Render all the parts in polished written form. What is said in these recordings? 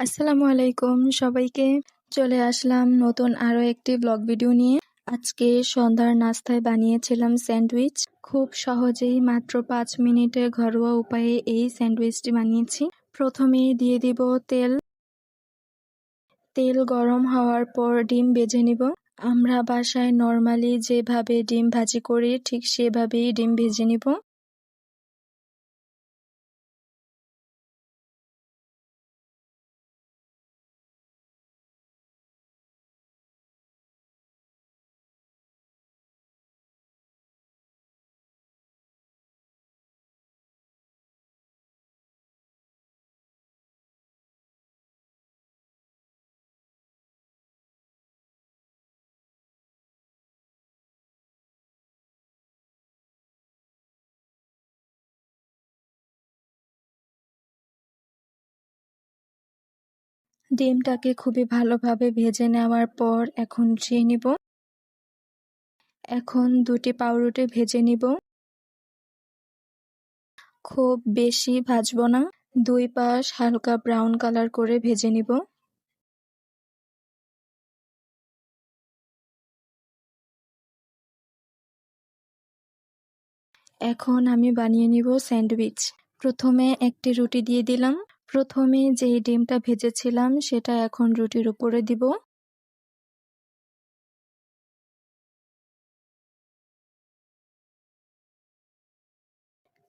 আসসালামু আলাইকুম সবাইকে। চলে আসলাম নতুন আরো একটি ব্লগ ভিডিও নিয়ে। আজকে সন্ধ্যার নাস্তায় বানিয়েছিলাম স্যান্ডউইচ। খুব সহজেই মাত্র 5 মিনিটে ঘরোয়া উপায়ে এই স্যান্ডউইচটি বানিয়েছি। প্রথমেই দিয়ে দিব তেল। তেল গরম হওয়ার পর ডিম ভেজে নিব। আমরা বাসায় নর্মালি যেভাবে ডিম ভাজি করি ঠিক সেভাবেই ডিম ভেজে নিব। ডিমটাকে খুবই ভালোভাবে ভেজে নেওয়ার পর এখন উঠিয়ে নিব। এখন 2টি পাউরুটি ভেজে নিব। খুব বেশি ভাজবো না, 2 পাশ হালকা ব্রাউন কালার করে ভেজে নিব। এখন আমি বানিয়ে নিব স্যান্ডউইচ। প্রথমে একটি রুটি দিয়ে দিলাম। প্রথমে যেই ডিমটা ভেজেছিলাম সেটা এখন রুটির উপরে দিব।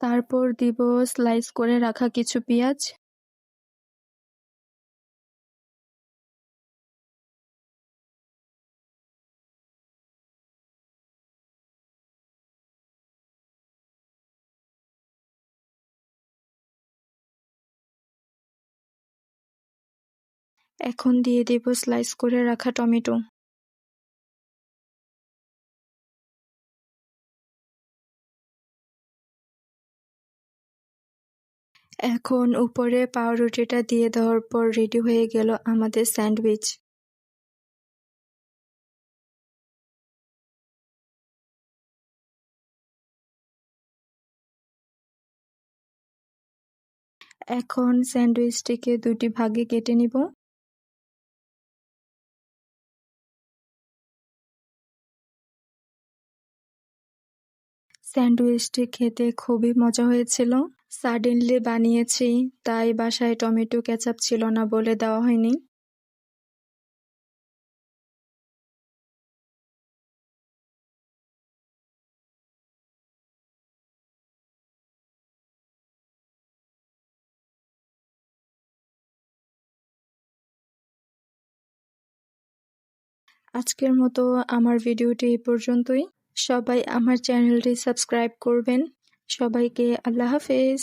তারপর দিব স্লাইস করে রাখা কিছু পেঁয়াজ। এখন দিয়ে দিব স্লাইস করে রাখা টমেটো। এখন উপরে পাউরুটিটা দিয়ে দেওয়ার পর রেডি হয়ে গেল আমাদের স্যান্ডউইচ। এখন স্যান্ডউইচটিকে 2টি ভাগে কেটে নিব। স্যান্ডউইচটি খেতে খুবই মজা হয়েছিল। সাডেনলি বানিয়েছি, তাই বাসায় টমেটো কেচাপ ছিল না বলে দেওয়া হয়নি। আজকের মতো আমার ভিডিওটি এই পর্যন্তই। সবাই আমার চ্যানেলটি সাবস্ক্রাইব করবেন। সবাইকে আল্লাহ হাফেজ।